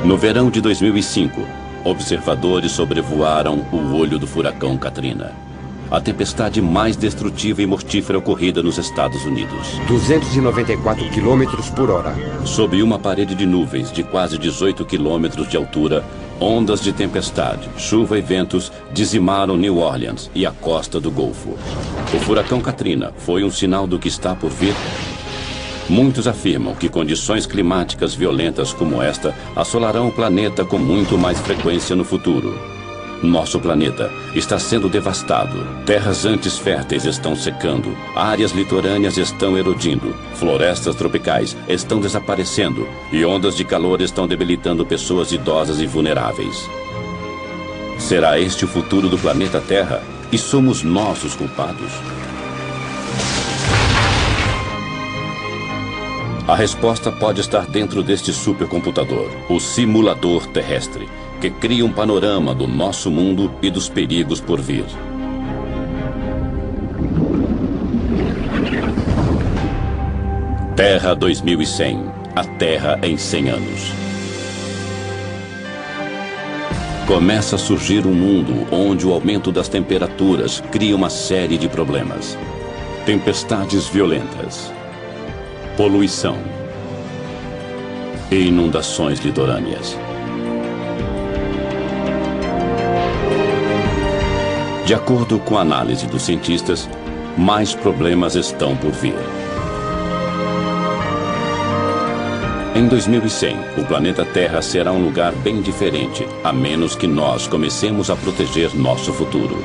No verão de 2005, observadores sobrevoaram o olho do furacão Katrina, a tempestade mais destrutiva e mortífera ocorrida nos Estados Unidos. 294 quilômetros por hora. Sob uma parede de nuvens de quase 18 quilômetros de altura, ondas de tempestade, chuva e ventos dizimaram New Orleans e a costa do Golfo. O furacão Katrina foi um sinal do que está por vir? Muitos afirmam que condições climáticas violentas como esta assolarão o planeta com muito mais frequência no futuro. Nosso planeta está sendo devastado. Terras antes férteis estão secando. Áreas litorâneas estão erodindo. Florestas tropicais estão desaparecendo. E ondas de calor estão debilitando pessoas idosas e vulneráveis. Será este o futuro do planeta Terra? E somos nós os culpados? A resposta pode estar dentro deste supercomputador, o simulador terrestre, que cria um panorama do nosso mundo e dos perigos por vir. Terra 2100, a Terra em 100 anos. Começa a surgir um mundo onde o aumento das temperaturas cria uma série de problemas. Tempestades violentas, poluição e inundações litorâneas. De acordo com a análise dos cientistas, mais problemas estão por vir. Em 2100, o planeta Terra será um lugar bem diferente, a menos que nós comecemos a proteger nosso futuro.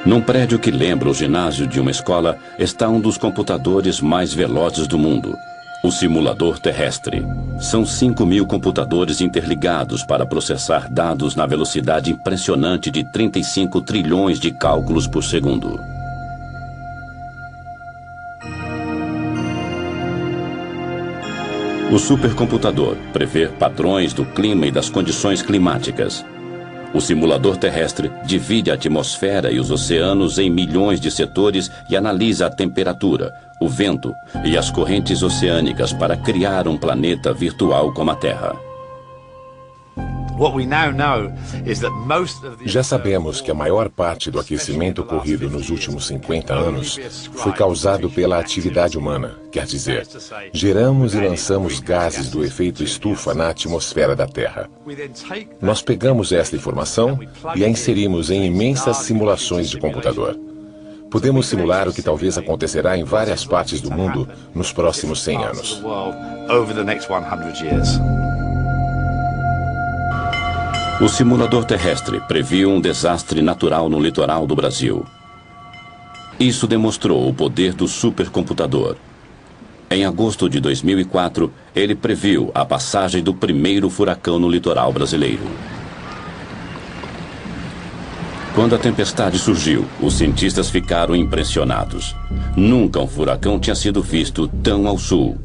Num prédio que lembra o ginásio de uma escola, está um dos computadores mais velozes do mundo, o simulador terrestre. São 5.000 computadores interligados para processar dados na velocidade impressionante de 35 trilhões de cálculos por segundo. O supercomputador prevê padrões do clima e das condições climáticas. O simulador terrestre divide a atmosfera e os oceanos em milhões de setores e analisa a temperatura, o vento e as correntes oceânicas para criar um planeta virtual como a Terra. Já sabemos que a maior parte do aquecimento ocorrido nos últimos 50 anos foi causado pela atividade humana, quer dizer, geramos e lançamos gases do efeito estufa na atmosfera da Terra. Nós pegamos esta informação e a inserimos em imensas simulações de computador. Podemos simular o que talvez acontecerá em várias partes do mundo nos próximos 100 anos. O simulador terrestre previu um desastre natural no litoral do Brasil. Isso demonstrou o poder do supercomputador. Em agosto de 2004, ele previu a passagem do primeiro furacão no litoral brasileiro. Quando a tempestade surgiu, os cientistas ficaram impressionados. Nunca um furacão tinha sido visto tão ao sul,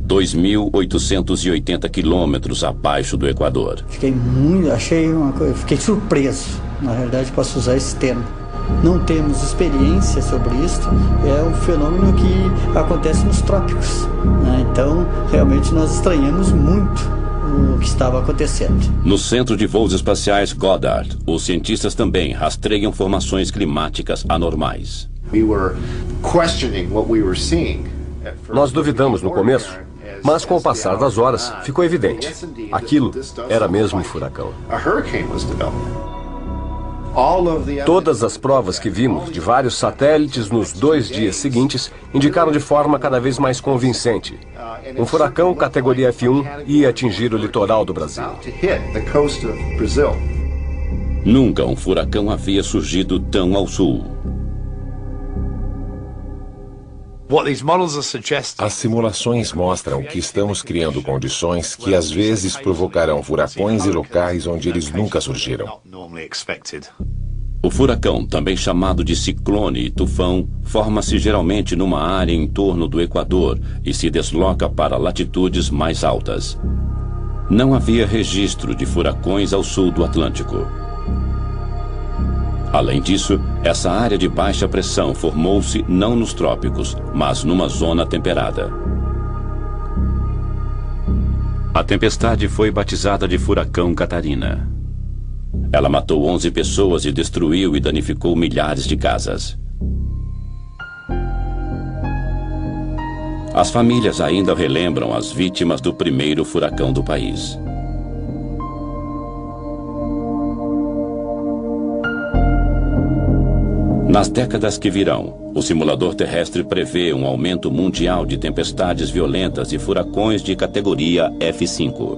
2.880 quilômetros abaixo do Equador. Fiquei surpreso, na verdade posso usar esse termo. Não temos experiência sobre isso, é um fenômeno que acontece nos trópicos, né? Então, realmente nós estranhamos muito o que estava acontecendo. No Centro de Voos Espaciais Goddard, os cientistas também rastreiam formações climáticas anormais. Nós duvidamos no começo, mas com o passar das horas ficou evidente. Aquilo era mesmo um furacão. Todas as provas que vimos de vários satélites nos 2 dias seguintes indicaram de forma cada vez mais convincente. Um furacão categoria F1 ia atingir o litoral do Brasil. Nunca um furacão havia surgido tão ao sul. As simulações mostram que estamos criando condições que às vezes provocarão furacões em locais onde eles nunca surgiram. O furacão, também chamado de ciclone e tufão, forma-se geralmente numa área em torno do Equador e se desloca para latitudes mais altas. Não havia registro de furacões ao sul do Atlântico. Além disso, essa área de baixa pressão formou-se não nos trópicos, mas numa zona temperada. A tempestade foi batizada de Furacão Catarina. Ela matou 11 pessoas e destruiu e danificou milhares de casas. As famílias ainda relembram as vítimas do primeiro furacão do país. Nas décadas que virão, o simulador terrestre prevê um aumento mundial de tempestades violentas e furacões de categoria F5.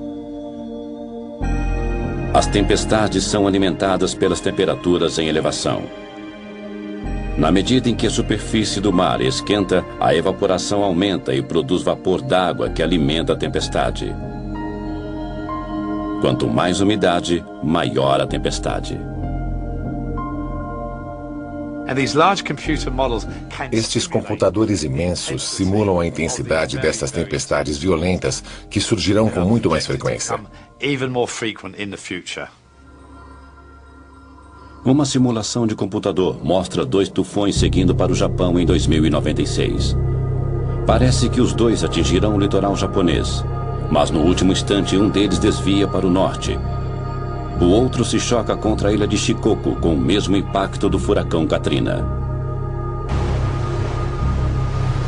As tempestades são alimentadas pelas temperaturas em elevação. Na medida em que a superfície do mar esquenta, a evaporação aumenta e produz vapor d'água que alimenta a tempestade. Quanto mais umidade, maior a tempestade. Estes computadores imensos simulam a intensidade dessas tempestades violentas que surgirão com muito mais frequência. Uma simulação de computador mostra 2 tufões seguindo para o Japão em 2096. Parece que os dois atingirão o litoral japonês, mas no último instante um deles desvia para o norte. O outro se choca contra a ilha de Shikoku com o mesmo impacto do furacão Katrina.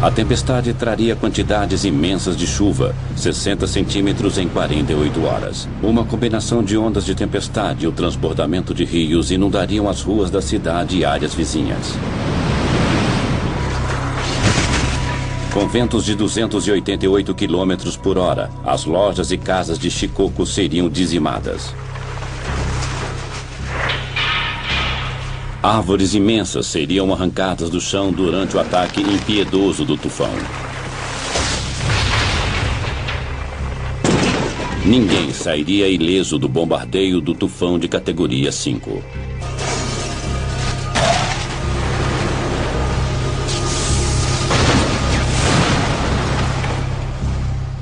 A tempestade traria quantidades imensas de chuva, 60 centímetros em 48 horas. Uma combinação de ondas de tempestade e o transbordamento de rios inundariam as ruas da cidade e áreas vizinhas. Com ventos de 288 km por hora, as lojas e casas de Shikoku seriam dizimadas. Árvores imensas seriam arrancadas do chão durante o ataque impiedoso do tufão. Ninguém sairia ileso do bombardeio do tufão de categoria 5.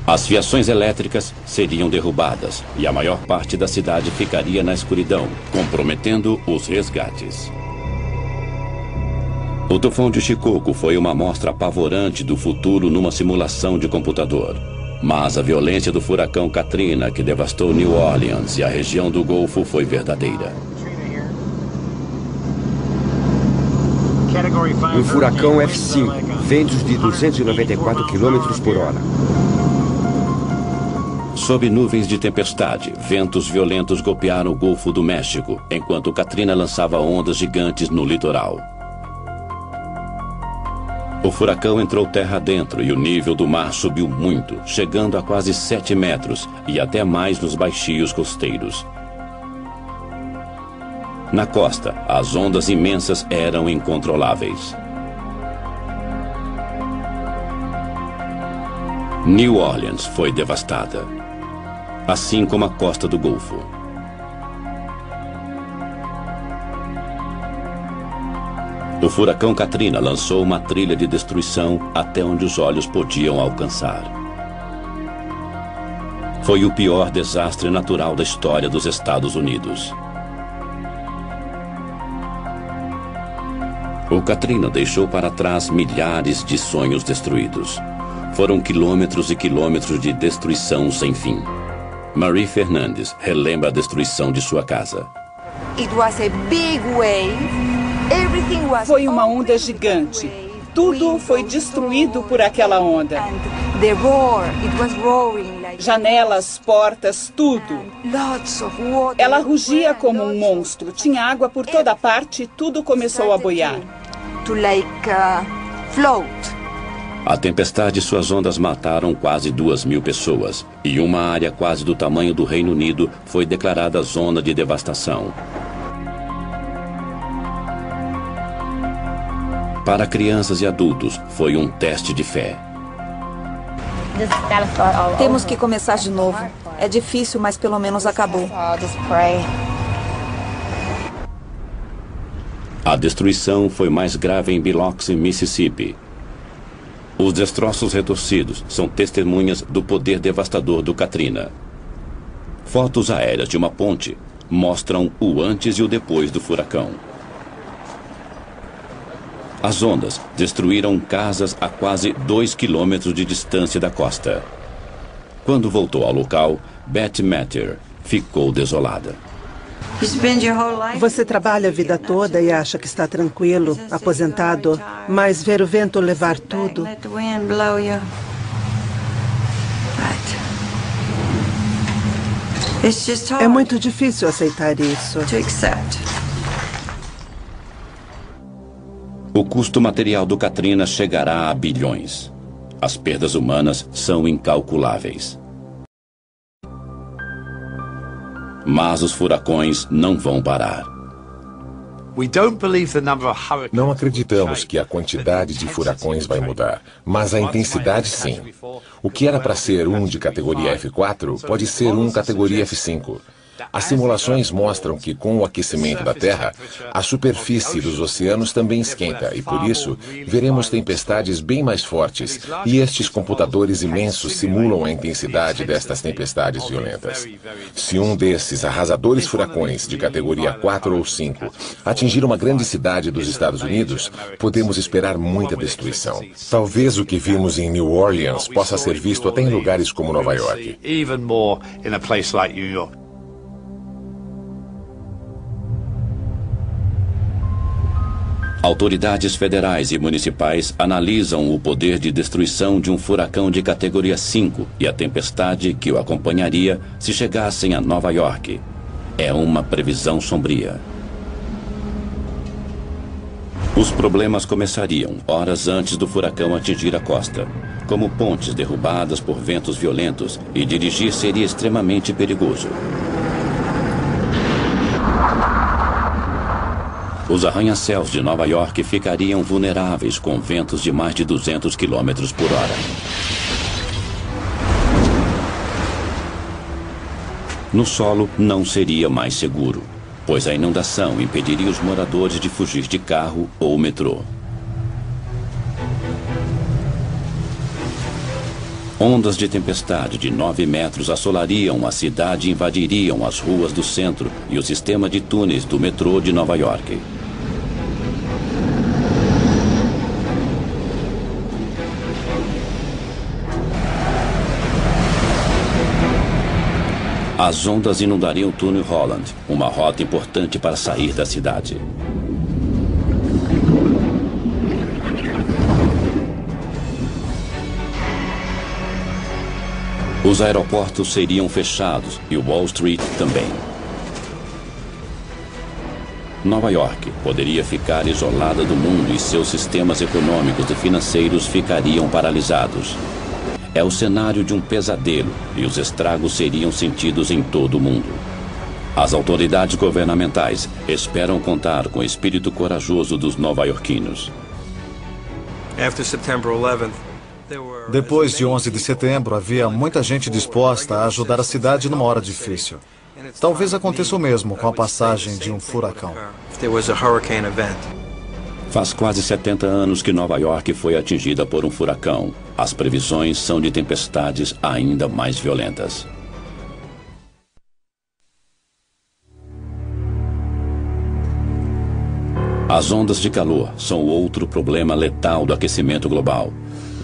As fiações elétricas seriam derrubadas e a maior parte da cidade ficaria na escuridão, comprometendo os resgates. O tufão de Shikoku foi uma amostra apavorante do futuro numa simulação de computador. Mas a violência do furacão Katrina, que devastou New Orleans e a região do Golfo, foi verdadeira. Um furacão F5, ventos de 294 km por hora. Sob nuvens de tempestade, ventos violentos golpearam o Golfo do México, enquanto Katrina lançava ondas gigantes no litoral. O furacão entrou terra adentro e o nível do mar subiu muito, chegando a quase 7 metros e até mais nos baixios costeiros. Na costa, as ondas imensas eram incontroláveis. New Orleans foi devastada, assim como a costa do Golfo. O furacão Katrina lançou uma trilha de destruição até onde os olhos podiam alcançar. Foi o pior desastre natural da história dos Estados Unidos. O Katrina deixou para trás milhares de sonhos destruídos. Foram quilômetros e quilômetros de destruição sem fim. Marie Fernandes relembra a destruição de sua casa. Foi uma onda gigante. Tudo foi destruído por aquela onda. Janelas, portas, tudo. Ela rugia como um monstro. Tinha água por toda parte e tudo começou a boiar. A tempestade e suas ondas mataram quase 2.000 pessoas. E uma área quase do tamanho do Reino Unido foi declarada zona de devastação. Para crianças e adultos, foi um teste de fé. Temos que começar de novo. É difícil, mas pelo menos acabou. A destruição foi mais grave em Biloxi, Mississippi. Os destroços retorcidos são testemunhas do poder devastador do Katrina. Fotos aéreas de uma ponte mostram o antes e o depois do furacão. As ondas destruíram casas a quase 2 quilômetros de distância da costa. Quando voltou ao local, Beth Matter ficou desolada. Você trabalha a vida toda e acha que está tranquilo, aposentado, mas ver o vento levar tudo... É muito difícil aceitar isso. O custo material do Katrina chegará a bilhões. As perdas humanas são incalculáveis. Mas os furacões não vão parar. Não acreditamos que a quantidade de furacões vai mudar, mas a intensidade sim. O que era para ser um de categoria F4 pode ser um categoria F5. As simulações mostram que, com o aquecimento da Terra, a superfície dos oceanos também esquenta e, por isso, veremos tempestades bem mais fortes, e estes computadores imensos simulam a intensidade destas tempestades violentas. Se um desses arrasadores furacões de categoria 4 ou 5 atingir uma grande cidade dos Estados Unidos, podemos esperar muita destruição. Talvez o que vimos em New Orleans possa ser visto até em lugares como Nova York. Autoridades federais e municipais analisam o poder de destruição de um furacão de categoria 5 e a tempestade que o acompanharia se chegassem a Nova York. É uma previsão sombria. Os problemas começariam horas antes do furacão atingir a costa, como pontes derrubadas por ventos violentos, e dirigir seria extremamente perigoso. Os arranha-céus de Nova York ficariam vulneráveis com ventos de mais de 200 km por hora. No solo não seria mais seguro, pois a inundação impediria os moradores de fugir de carro ou metrô. Ondas de tempestade de 9 metros assolariam a cidade e invadiriam as ruas do centro e o sistema de túneis do metrô de Nova York. As ondas inundariam o túnel Holland, uma rota importante para sair da cidade. Os aeroportos seriam fechados e Wall Street também. Nova York poderia ficar isolada do mundo e seus sistemas econômicos e financeiros ficariam paralisados. É o cenário de um pesadelo e os estragos seriam sentidos em todo o mundo. As autoridades governamentais esperam contar com o espírito corajoso dos nova-iorquinos. Depois de 11 de setembro, havia muita gente disposta a ajudar a cidade numa hora difícil. Talvez aconteça o mesmo com a passagem de um furacão. Faz quase 70 anos que Nova York foi atingida por um furacão. As previsões são de tempestades ainda mais violentas. As ondas de calor são outro problema letal do aquecimento global.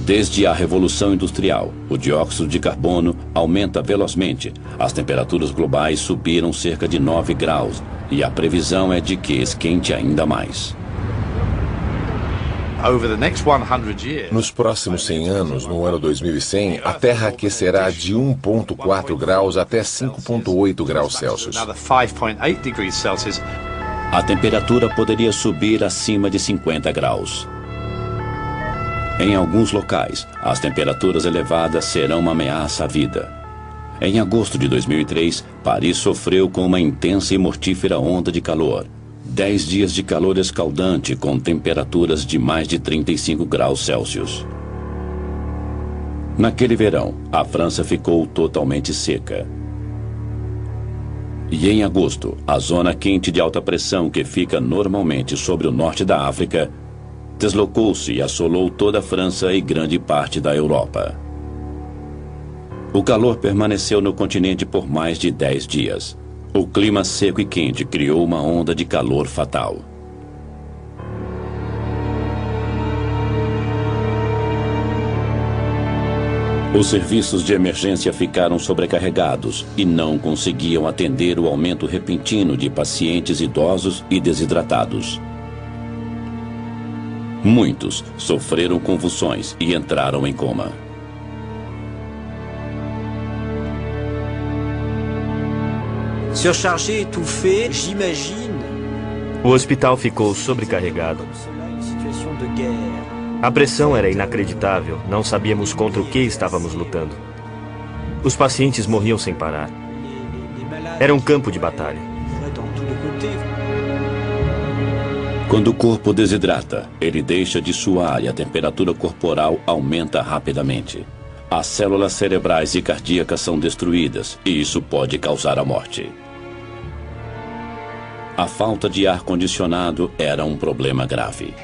Desde a Revolução Industrial, o dióxido de carbono aumenta velozmente. As temperaturas globais subiram cerca de 9 graus e a previsão é de que esquente ainda mais. Nos próximos 100 anos, no ano 2100, a Terra aquecerá de 1,4 graus até 5,8 graus Celsius. A temperatura poderia subir acima de 50 graus. Em alguns locais, as temperaturas elevadas serão uma ameaça à vida. Em agosto de 2003, Paris sofreu com uma intensa e mortífera onda de calor. 10 dias de calor escaldante com temperaturas de mais de 35 graus Celsius. Naquele verão, a França ficou totalmente seca. E em agosto, a zona quente de alta pressão que fica normalmente sobre o norte da África deslocou-se e assolou toda a França e grande parte da Europa. O calor permaneceu no continente por mais de 10 dias. O clima seco e quente criou uma onda de calor fatal. Os serviços de emergência ficaram sobrecarregados e não conseguiam atender o aumento repentino de pacientes idosos e desidratados. Muitos sofreram convulsões e entraram em coma. Surchargé, étouffé, j'imagine. O hospital ficou sobrecarregado. A pressão era inacreditável. Não sabíamos contra o que estávamos lutando. Os pacientes morriam sem parar. Era um campo de batalha. Quando o corpo desidrata, ele deixa de suar e a temperatura corporal aumenta rapidamente. As células cerebrais e cardíacas são destruídas e isso pode causar a morte. A falta de ar-condicionado era um problema grave.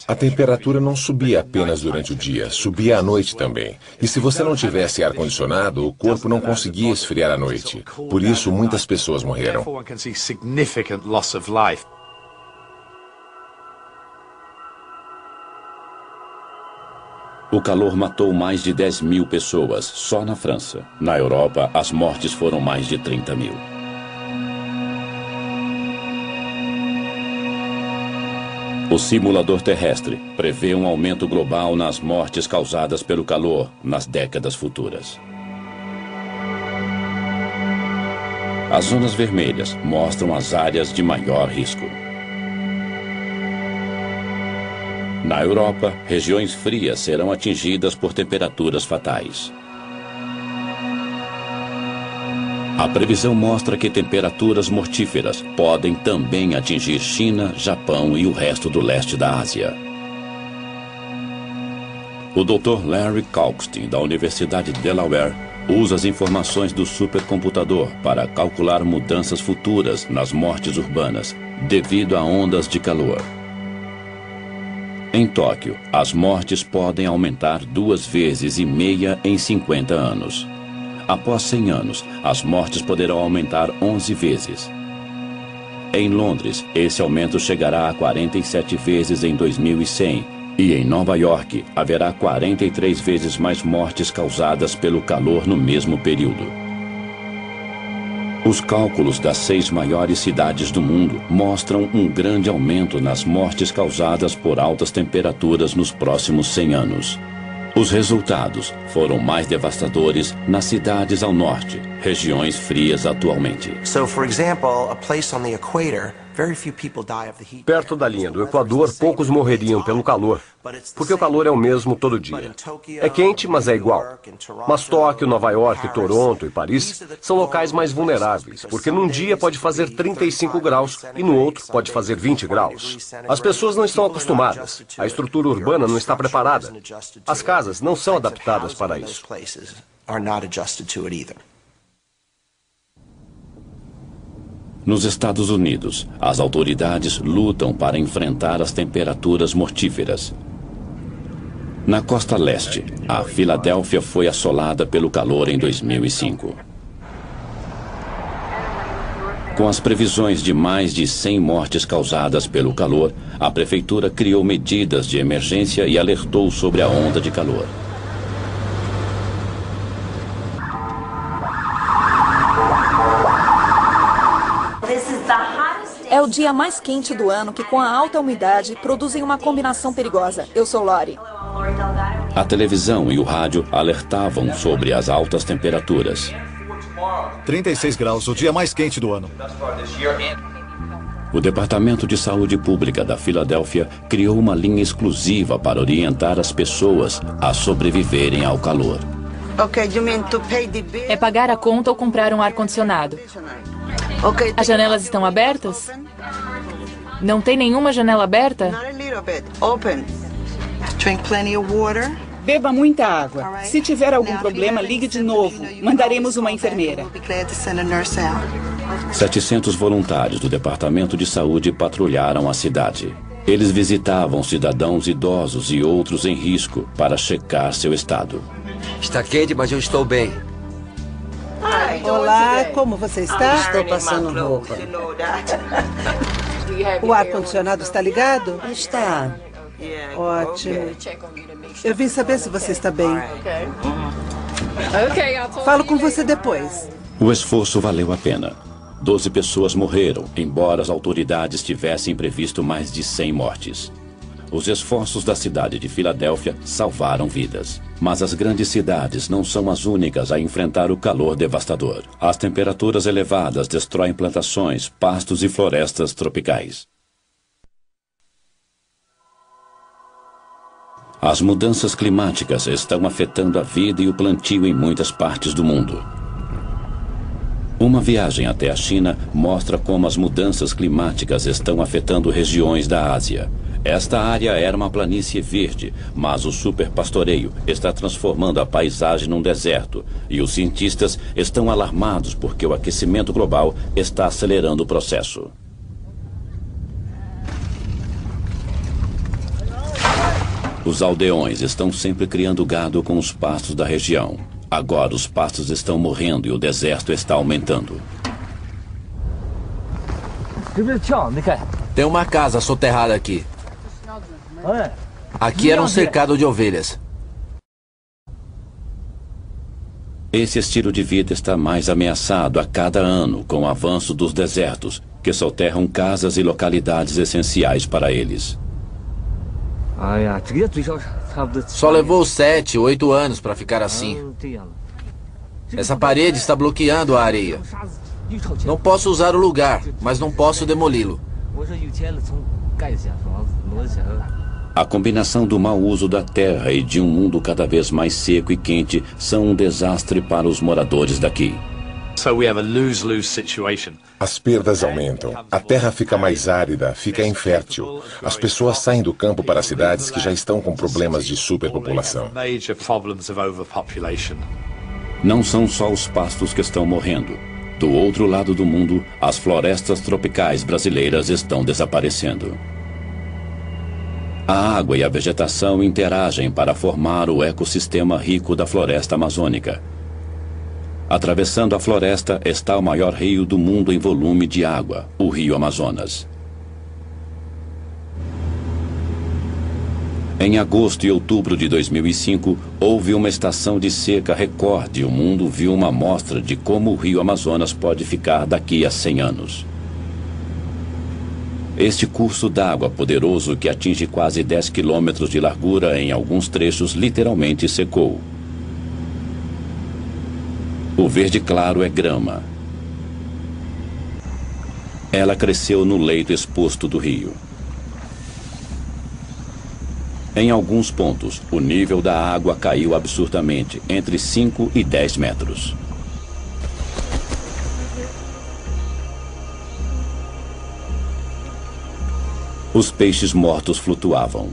A temperatura não subia apenas durante o dia, subia à noite também. E se você não tivesse ar-condicionado, o corpo não conseguia esfriar à noite. Por isso, muitas pessoas morreram. O calor matou mais de 10 mil pessoas só na França. Na Europa, as mortes foram mais de 30 mil. O simulador terrestre prevê um aumento global nas mortes causadas pelo calor nas décadas futuras. As zonas vermelhas mostram as áreas de maior risco. Na Europa, regiões frias serão atingidas por temperaturas fatais. A previsão mostra que temperaturas mortíferas podem também atingir China, Japão e o resto do leste da Ásia. O Dr. Larry Kalkstein, da Universidade de Delaware, usa as informações do supercomputador para calcular mudanças futuras nas mortes urbanas devido a ondas de calor. Em Tóquio, as mortes podem aumentar 2,5 vezes em 50 anos. Após 100 anos, as mortes poderão aumentar 11 vezes. Em Londres, esse aumento chegará a 47 vezes em 2100. E em Nova York, haverá 43 vezes mais mortes causadas pelo calor no mesmo período. Os cálculos das 6 maiores cidades do mundo mostram um grande aumento nas mortes causadas por altas temperaturas nos próximos 100 anos. Os resultados foram mais devastadores nas cidades ao norte, regiões frias atualmente. Perto da linha do Equador, poucos morreriam pelo calor, porque o calor é o mesmo todo dia. É quente, mas é igual. Mas Tóquio, Nova York, Toronto e Paris são locais mais vulneráveis, porque num dia pode fazer 35 graus e no outro pode fazer 20 graus. As pessoas não estão acostumadas, a estrutura urbana não está preparada. As casas não são adaptadas para isso. Nos Estados Unidos, as autoridades lutam para enfrentar as temperaturas mortíferas. Na costa leste, a Filadélfia foi assolada pelo calor em 2005. Com as previsões de mais de 100 mortes causadas pelo calor, a prefeitura criou medidas de emergência e alertou sobre a onda de calor. É o dia mais quente do ano que, com a alta umidade, produzem uma combinação perigosa. Eu sou Lori. A televisão e o rádio alertavam sobre as altas temperaturas. 36 graus, o dia mais quente do ano. O Departamento de Saúde Pública da Filadélfia criou uma linha exclusiva para orientar as pessoas a sobreviverem ao calor. É pagar a conta ou comprar um ar-condicionado. As janelas estão abertas? Não tem nenhuma janela aberta? Beba muita água. Se tiver algum problema, ligue de novo. Mandaremos uma enfermeira. 700 voluntários do Departamento de Saúde patrulharam a cidade. Eles visitavam cidadãos idosos e outros em risco para checar seu estado. Está quente, mas eu estou bem. Olá, como você está? Estou passando roupa. O ar-condicionado está ligado? Está. Ótimo. Eu vim saber se você está bem. Falo com você depois. O esforço valeu a pena. 12 pessoas morreram, embora as autoridades tivessem previsto mais de 100 mortes. Os esforços da cidade de Filadélfia salvaram vidas. Mas as grandes cidades não são as únicas a enfrentar o calor devastador. As temperaturas elevadas destroem plantações, pastos e florestas tropicais. As mudanças climáticas estão afetando a vida e o plantio em muitas partes do mundo. Uma viagem até a China mostra como as mudanças climáticas estão afetando regiões da Ásia. Esta área era uma planície verde, mas o superpastoreio está transformando a paisagem num deserto e os cientistas estão alarmados porque o aquecimento global está acelerando o processo. Os aldeões estão sempre criando gado com os pastos da região. Agora os pastos estão morrendo e o deserto está aumentando. Tem uma casa soterrada aqui. Aqui era um cercado de ovelhas. Esse estilo de vida está mais ameaçado a cada ano com o avanço dos desertos, que soterram casas e localidades essenciais para eles. Só levou 7, 8 anos para ficar assim. Essa parede está bloqueando a areia. Não posso usar o lugar, mas não posso demoli-lo. A combinação do mau uso da terra e de um mundo cada vez mais seco e quente são um desastre para os moradores daqui. As perdas aumentam. A terra fica mais árida, fica infértil. As pessoas saem do campo para cidades que já estão com problemas de superpopulação. Não são só os pastos que estão morrendo. Do outro lado do mundo, as florestas tropicais brasileiras estão desaparecendo. A água e a vegetação interagem para formar o ecossistema rico da floresta amazônica. Atravessando a floresta está o maior rio do mundo em volume de água, o Rio Amazonas. Em agosto e outubro de 2005, houve uma estação de seca recorde e o mundo viu uma amostra de como o Rio Amazonas pode ficar daqui a 100 anos. Este curso d'água poderoso que atinge quase 10 quilômetros de largura em alguns trechos literalmente secou. O verde claro é grama. Ela cresceu no leito exposto do rio. Em alguns pontos, o nível da água caiu absurdamente, entre 5 e 10 metros. Os peixes mortos flutuavam.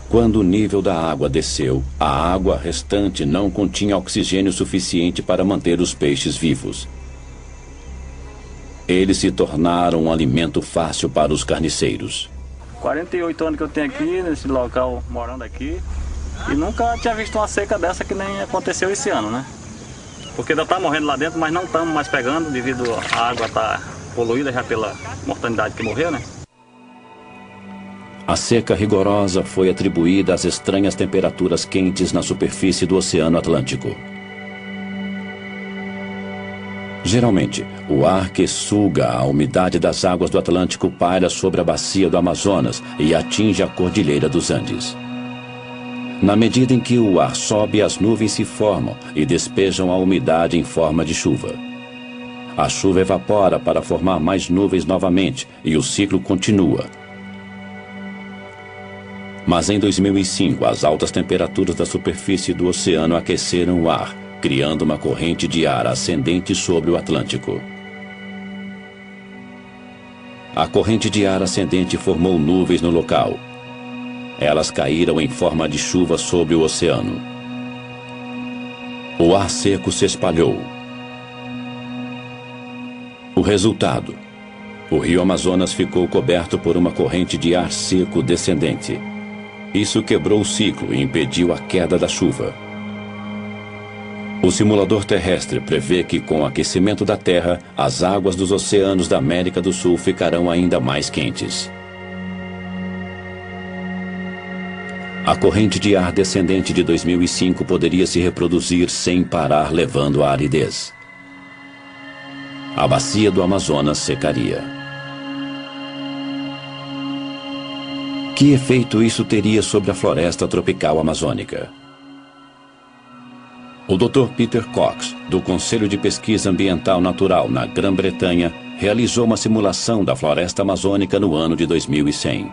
Quando o nível da água desceu, a água restante não continha oxigênio suficiente para manter os peixes vivos. Eles se tornaram um alimento fácil para os carniceiros. 48 anos que eu tenho aqui, nesse local, morando aqui, e nunca tinha visto uma seca dessa que nem aconteceu esse ano, né? Porque ainda está morrendo lá dentro, mas não estamos mais pegando devido à água estar poluída já pela mortalidade que morreu, né? A seca rigorosa foi atribuída às estranhas temperaturas quentes na superfície do Oceano Atlântico. Geralmente, o ar que suga a umidade das águas do Atlântico paira sobre a bacia do Amazonas e atinge a Cordilheira dos Andes. Na medida em que o ar sobe, as nuvens se formam e despejam a umidade em forma de chuva. A chuva evapora para formar mais nuvens novamente e o ciclo continua. Mas em 2005, as altas temperaturas da superfície do oceano aqueceram o ar, criando uma corrente de ar ascendente sobre o Atlântico. A corrente de ar ascendente formou nuvens no local. Elas caíram em forma de chuva sobre o oceano. O ar seco se espalhou. O resultado: o rio Amazonas ficou coberto por uma corrente de ar seco descendente. Isso quebrou o ciclo e impediu a queda da chuva. O simulador terrestre prevê que, com o aquecimento da Terra, as águas dos oceanos da América do Sul ficarão ainda mais quentes. A corrente de ar descendente de 2005 poderia se reproduzir sem parar, levando à aridez. A bacia do Amazonas secaria. Que efeito isso teria sobre a floresta tropical amazônica? O Dr. Peter Cox, do Conselho de Pesquisa Ambiental Natural na Grã-Bretanha, realizou uma simulação da floresta amazônica no ano de 2100.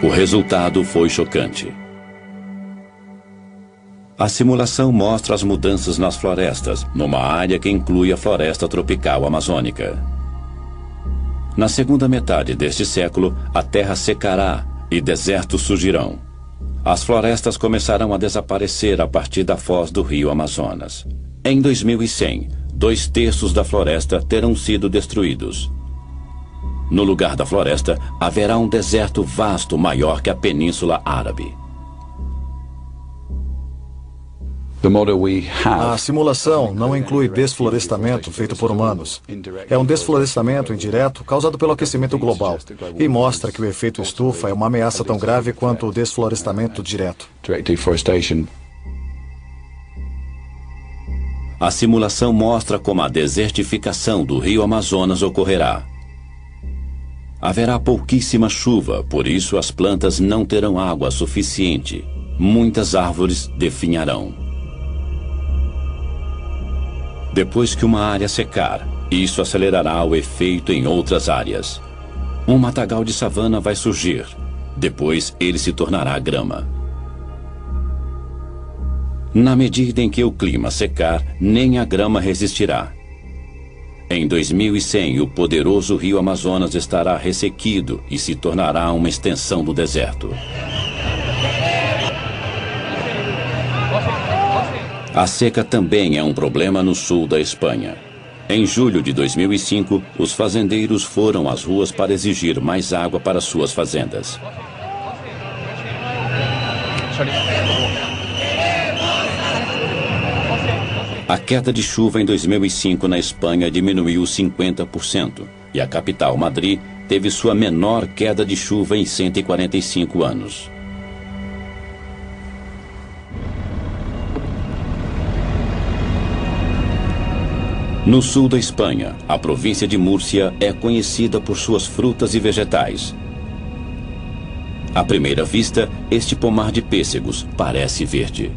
O resultado foi chocante. A simulação mostra as mudanças nas florestas, numa área que inclui a floresta tropical amazônica. Na segunda metade deste século, a terra secará e desertos surgirão. As florestas começarão a desaparecer a partir da foz do rio Amazonas. Em 2100, 2/3 da floresta terão sido destruídos. No lugar da floresta, haverá um deserto vasto maior que a Península Árabe. A simulação não inclui desflorestamento feito por humanos. É um desflorestamento indireto causado pelo aquecimento global e mostra que o efeito estufa é uma ameaça tão grave quanto o desflorestamento direto. A simulação mostra como a desertificação do rio Amazonas ocorrerá. Haverá pouquíssima chuva, por isso as plantas não terão água suficiente. Muitas árvores definharão. Depois que uma área secar, isso acelerará o efeito em outras áreas. Um matagal de savana vai surgir. Depois ele se tornará grama. Na medida em que o clima secar, nem a grama resistirá. Em 2100, o poderoso rio Amazonas estará ressequido e se tornará uma extensão do deserto. A seca também é um problema no sul da Espanha. Em julho de 2005, os fazendeiros foram às ruas para exigir mais água para suas fazendas. A queda de chuva em 2005 na Espanha diminuiu 50%, e a capital, Madrid, teve sua menor queda de chuva em 145 anos. No sul da Espanha, a província de Múrcia é conhecida por suas frutas e vegetais. À primeira vista, este pomar de pêssegos parece verde.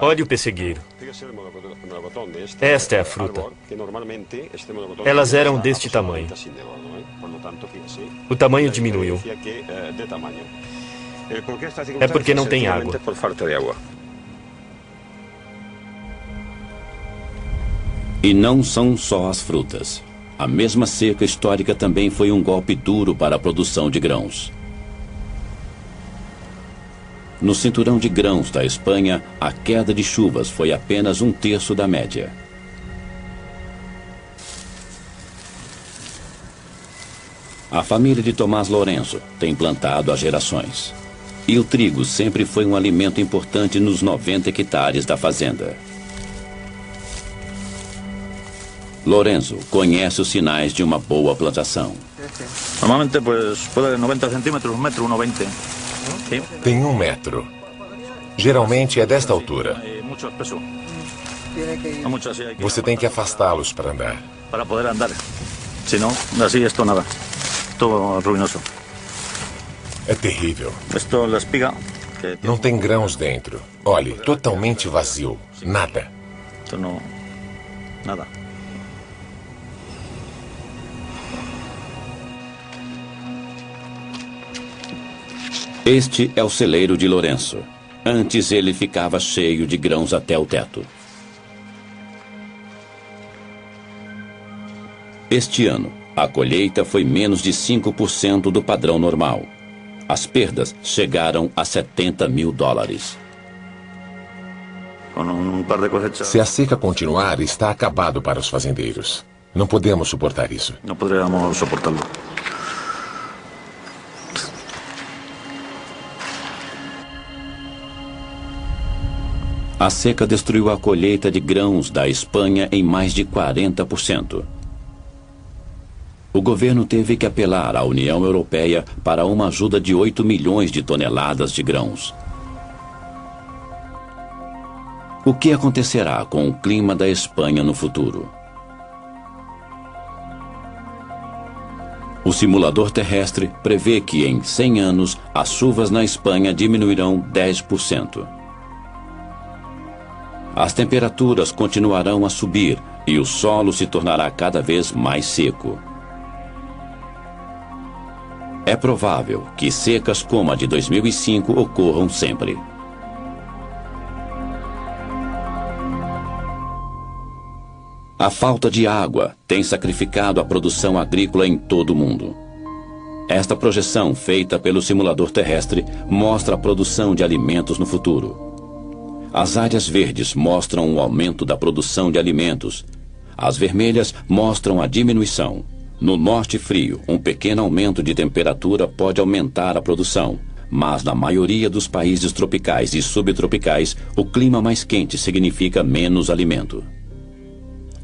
Olhe o pessegueiro. Esta é a fruta. Elas eram deste tamanho. O tamanho diminuiu. É porque não tem água. E não são só as frutas. A mesma seca histórica também foi um golpe duro para a produção de grãos. No cinturão de grãos da Espanha, a queda de chuvas foi apenas 1/3 da média. A família de Tomás Lourenço tem plantado há gerações. E o trigo sempre foi um alimento importante nos 90 hectares da fazenda. Lourenço conhece os sinais de uma boa plantação. Normalmente, pues, puede 90 centímetros, 1 metro, 1,20. Tem 1 metro. Geralmente é desta altura. Você tem que afastá-los para andar. Para poder andar. Se não, assim esto nada. Todo ruinoso. É terrível. Esto la espiga. Não tem grãos dentro. Olhe, totalmente vazio. Nada. Esto não... Nada. Este é o celeiro de Lourenço. Antes ele ficava cheio de grãos até o teto. Este ano, a colheita foi menos de 5% do padrão normal. As perdas chegaram a $70 mil. Se a seca continuar, está acabado para os fazendeiros. Não podemos suportar isso. Não poderíamos suportá-lo. A seca destruiu a colheita de grãos da Espanha em mais de 40%. O governo teve que apelar à União Europeia para uma ajuda de 8 milhões de toneladas de grãos. O que acontecerá com o clima da Espanha no futuro? O simulador terrestre prevê que em 100 anos as chuvas na Espanha diminuirão 10%. As temperaturas continuarão a subir e o solo se tornará cada vez mais seco. É provável que secas como a de 2005 ocorram sempre. A falta de água tem sacrificado a produção agrícola em todo o mundo. Esta projeção, feita pelo simulador terrestre, mostra a produção de alimentos no futuro. As áreas verdes mostram o aumento da produção de alimentos. As vermelhas mostram a diminuição. No norte frio, um pequeno aumento de temperatura pode aumentar a produção, mas na maioria dos países tropicais e subtropicais, o clima mais quente significa menos alimento.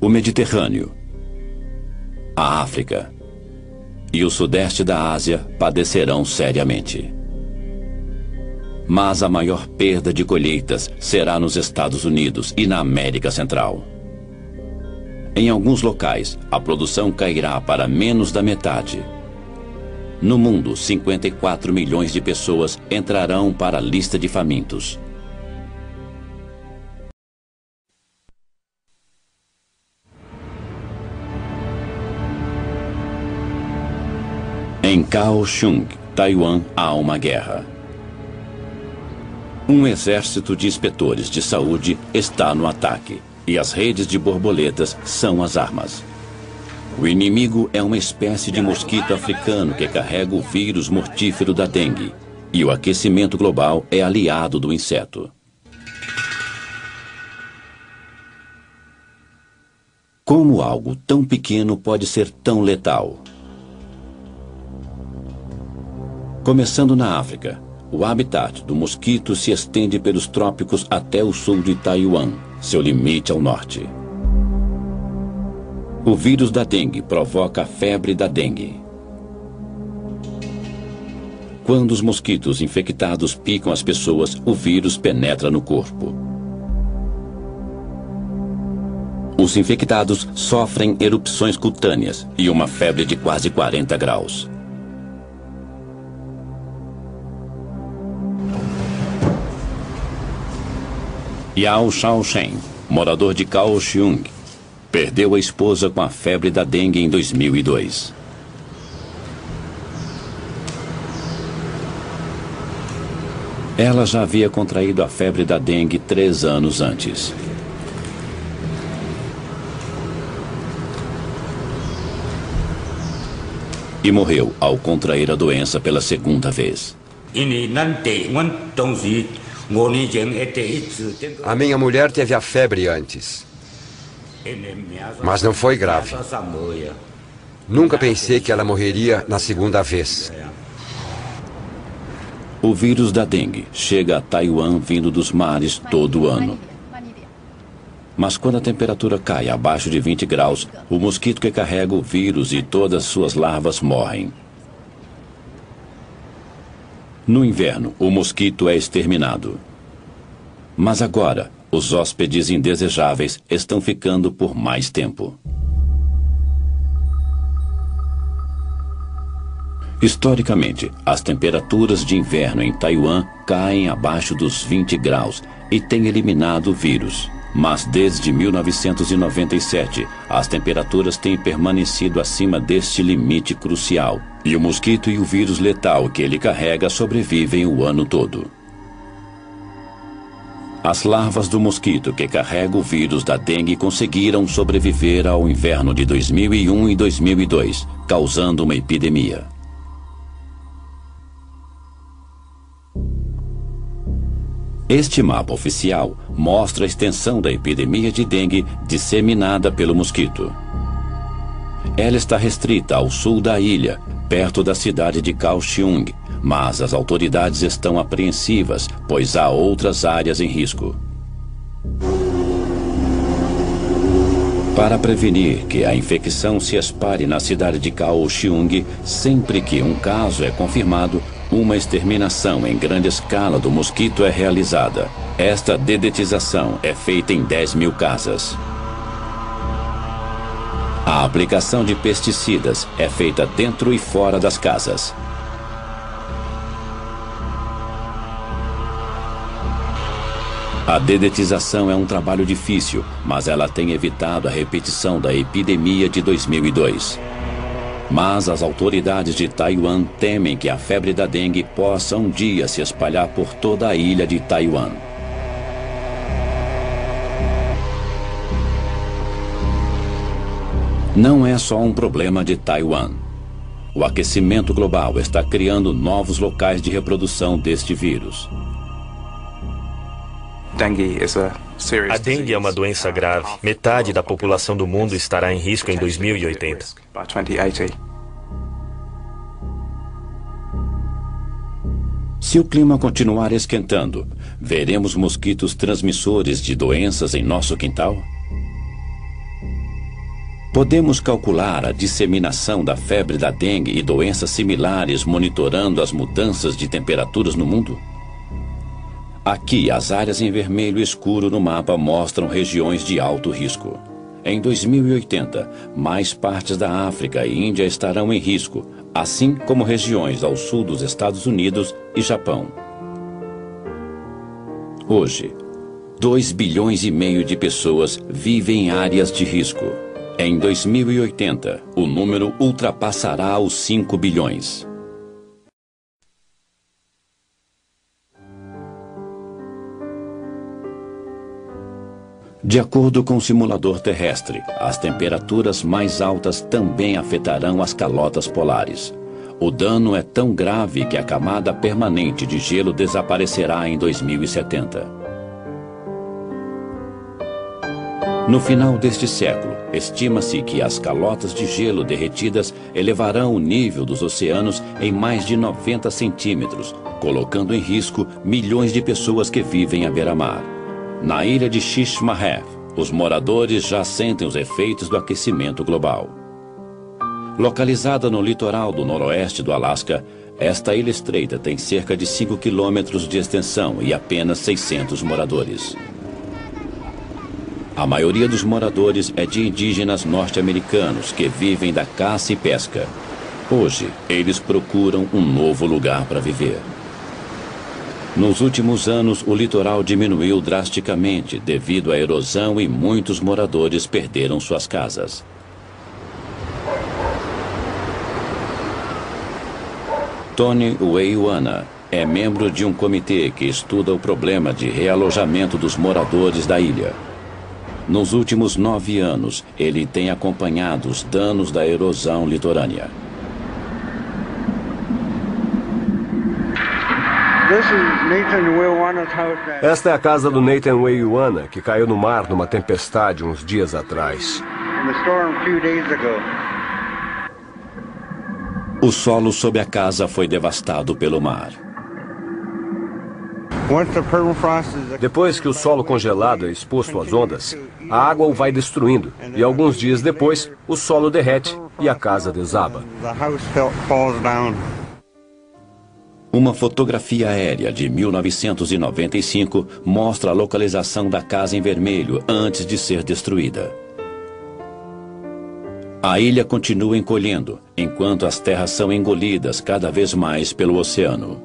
O Mediterrâneo, a África e o sudeste da Ásia padecerão seriamente. Mas a maior perda de colheitas será nos Estados Unidos e na América Central. Em alguns locais, a produção cairá para menos da metade. No mundo, 54 milhões de pessoas entrarão para a lista de famintos. Em Kaohsiung, Taiwan, há uma guerra. Um exército de inspetores de saúde está no ataque, e as redes de borboletas são as armas. O inimigo é uma espécie de mosquito africano que carrega o vírus mortífero da dengue, e o aquecimento global é aliado do inseto. Como algo tão pequeno pode ser tão letal? Começando na África, o habitat do mosquito se estende pelos trópicos até o sul de Taiwan, seu limite ao norte. O vírus da dengue provoca a febre da dengue. Quando os mosquitos infectados picam as pessoas, o vírus penetra no corpo. Os infectados sofrem erupções cutâneas e uma febre de quase 40 graus. Yao Shaochen, morador de Kaohsiung, perdeu a esposa com a febre da dengue em 2002. Ela já havia contraído a febre da dengue 3 anos antes. E morreu ao contrair a doença pela segunda vez. A minha mulher teve a febre antes, mas não foi grave. Nunca pensei que ela morreria na segunda vez. O vírus da dengue chega a Taiwan vindo dos mares todo ano. Mas quando a temperatura cai abaixo de 20 graus, o mosquito que carrega o vírus e todas suas larvas morrem. No inverno, o mosquito é exterminado. Mas agora, os hóspedes indesejáveis estão ficando por mais tempo. Historicamente, as temperaturas de inverno em Taiwan caem abaixo dos 20 graus e têm eliminado o vírus. Mas desde 1997, as temperaturas têm permanecido acima deste limite crucial, e o mosquito e o vírus letal que ele carrega sobrevivem o ano todo. As larvas do mosquito que carrega o vírus da dengue conseguiram sobreviver ao inverno de 2001 e 2002, causando uma epidemia. Este mapa oficial mostra a extensão da epidemia de dengue disseminada pelo mosquito. Ela está restrita ao sul da ilha, perto da cidade de Kaohsiung, mas as autoridades estão apreensivas, pois há outras áreas em risco. Para prevenir que a infecção se espalhe na cidade de Kaohsiung, sempre que um caso é confirmado, uma exterminação em grande escala do mosquito é realizada. Esta dedetização é feita em 10.000 casas. A aplicação de pesticidas é feita dentro e fora das casas. A dedetização é um trabalho difícil, mas ela tem evitado a repetição da epidemia de 2002. Mas as autoridades de Taiwan temem que a febre da dengue possa um dia se espalhar por toda a ilha de Taiwan. Não é só um problema de Taiwan. O aquecimento global está criando novos locais de reprodução deste vírus. A dengue é uma doença grave. Metade da população do mundo estará em risco em 2080. Se o clima continuar esquentando, veremos mosquitos transmissores de doenças em nosso quintal? Podemos calcular a disseminação da febre da dengue e doenças similares monitorando as mudanças de temperaturas no mundo? Aqui, as áreas em vermelho escuro no mapa mostram regiões de alto risco. Em 2080, mais partes da África e Índia estarão em risco, assim como regiões ao sul dos Estados Unidos e Japão. Hoje, 2,5 bilhões de pessoas vivem em áreas de risco. Em 2080, o número ultrapassará os 5 bilhões. De acordo com o simulador terrestre, as temperaturas mais altas também afetarão as calotas polares. O dano é tão grave que a camada permanente de gelo desaparecerá em 2070. No final deste século, estima-se que as calotas de gelo derretidas elevarão o nível dos oceanos em mais de 90 centímetros, colocando em risco milhões de pessoas que vivem à beira-mar. Na ilha de Shishmaref, os moradores já sentem os efeitos do aquecimento global. Localizada no litoral do noroeste do Alasca, esta ilha estreita tem cerca de 5 quilômetros de extensão e apenas 600 moradores. A maioria dos moradores é de indígenas norte-americanos que vivem da caça e pesca. Hoje, eles procuram um novo lugar para viver. Nos últimos anos, o litoral diminuiu drasticamente devido à erosão e muitos moradores perderam suas casas. Tony Weiwana é membro de um comitê que estuda o problema de realojamento dos moradores da ilha. Nos últimos 9 anos, ele tem acompanhado os danos da erosão litorânea. Esta é a casa do Nathan Weiwana, que caiu no mar numa tempestade uns dias atrás. O solo sob a casa foi devastado pelo mar. Depois que o solo congelado é exposto às ondas, a água o vai destruindo, e alguns dias depois, o solo derrete e a casa desaba. Uma fotografia aérea de 1995 mostra a localização da casa em vermelho antes de ser destruída. A ilha continua encolhendo, enquanto as terras são engolidas cada vez mais pelo oceano.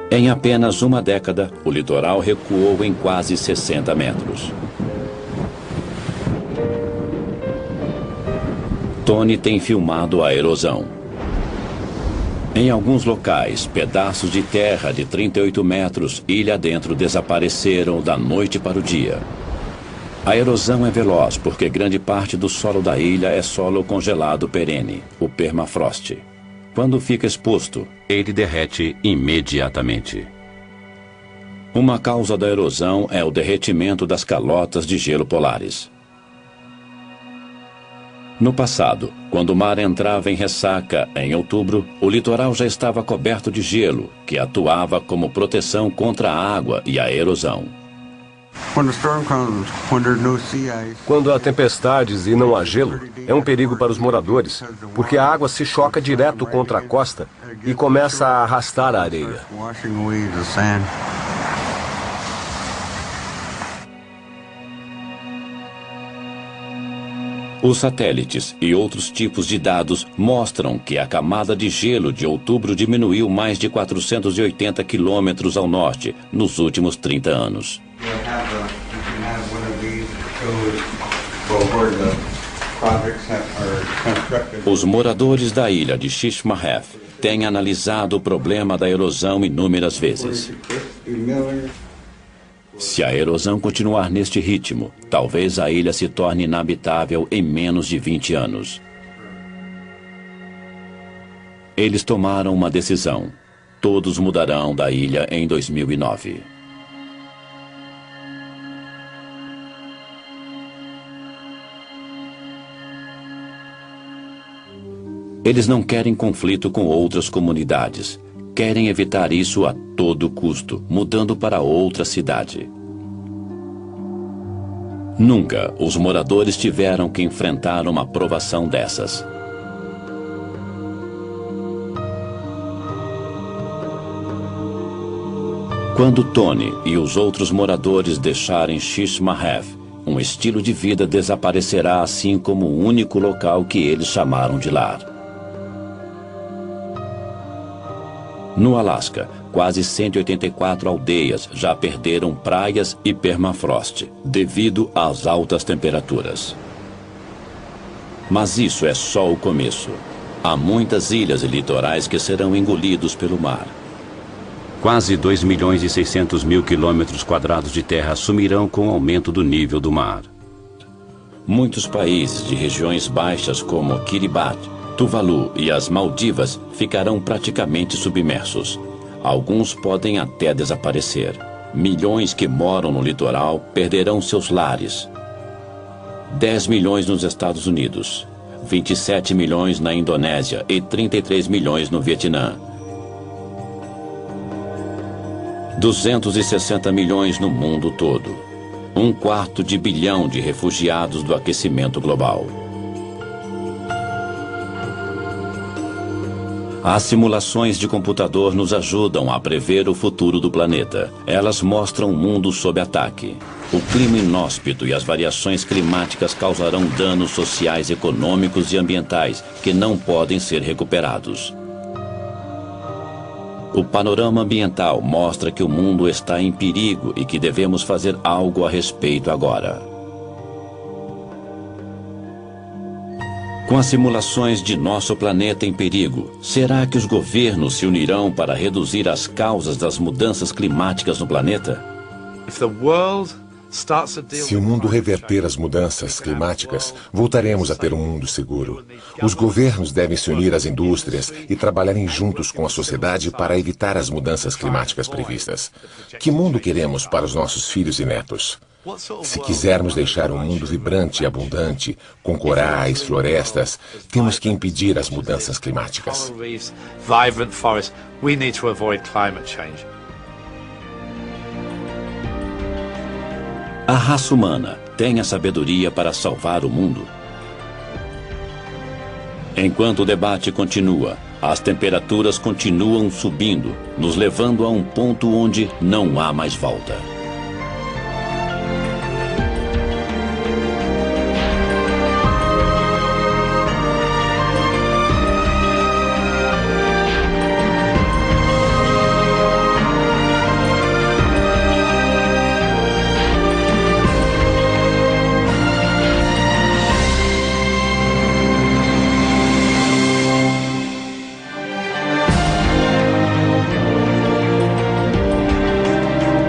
Em apenas uma década, o litoral recuou em quase 60 metros. Tony tem filmado a erosão. Em alguns locais, pedaços de terra de 38 metros ilha dentro desapareceram da noite para o dia. A erosão é veloz porque grande parte do solo da ilha é solo congelado perene, o permafrost. Quando fica exposto, ele derrete imediatamente. Uma causa da erosão é o derretimento das calotas de gelo polares. No passado, quando o mar entrava em ressaca em outubro, o litoral já estava coberto de gelo, que atuava como proteção contra a água e a erosão. Quando há tempestades e não há gelo, é um perigo para os moradores, porque a água se choca direto contra a costa e começa a arrastar a areia. Os satélites e outros tipos de dados mostram que a camada de gelo de outubro diminuiu mais de 480 quilômetros ao norte nos últimos 30 anos. Os moradores da ilha de Shishmaref têm analisado o problema da erosão inúmeras vezes. Se a erosão continuar neste ritmo, talvez a ilha se torne inabitável em menos de 20 anos. Eles tomaram uma decisão. Todos mudarão da ilha em 2009. Eles não querem conflito com outras comunidades. Querem evitar isso a todo custo, mudando para outra cidade. Nunca os moradores tiveram que enfrentar uma provação dessas. Quando Tony e os outros moradores deixarem Shishmaref, um estilo de vida desaparecerá, assim como o único local que eles chamaram de lar. No Alasca, quase 184 aldeias já perderam praias e permafrost, devido às altas temperaturas. Mas isso é só o começo. Há muitas ilhas e litorais que serão engolidos pelo mar. Quase 2.600.000 quilômetros quadrados de terra sumirão com o aumento do nível do mar. Muitos países de regiões baixas como Kiribati, Tuvalu e as Maldivas ficarão praticamente submersos. Alguns podem até desaparecer. Milhões que moram no litoral perderão seus lares. 10 milhões nos Estados Unidos, 27 milhões na Indonésia e 33 milhões no Vietnã. 260 milhões no mundo todo. 1/4 bilhão de refugiados do aquecimento global. As simulações de computador nos ajudam a prever o futuro do planeta. Elas mostram um mundo sob ataque. O clima inóspito e as variações climáticas causarão danos sociais, econômicos e ambientais que não podem ser recuperados. O panorama ambiental mostra que o mundo está em perigo e que devemos fazer algo a respeito agora. Com as simulações de nosso planeta em perigo, será que os governos se unirão para reduzir as causas das mudanças climáticas no planeta? Se o mundo reverter as mudanças climáticas, voltaremos a ter um mundo seguro. Os governos devem se unir às indústrias e trabalharem juntos com a sociedade para evitar as mudanças climáticas previstas. Que mundo queremos para os nossos filhos e netos? Se quisermos deixar um mundo vibrante e abundante, com corais, florestas, temos que impedir as mudanças climáticas. A raça humana tem a sabedoria para salvar o mundo? Enquanto o debate continua, as temperaturas continuam subindo, nos levando a um ponto onde não há mais volta.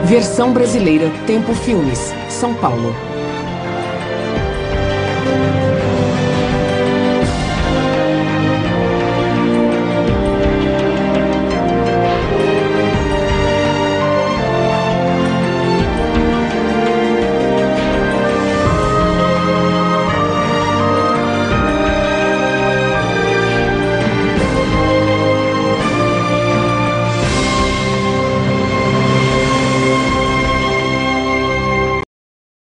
Versão brasileira, Tempo Filmes, São Paulo.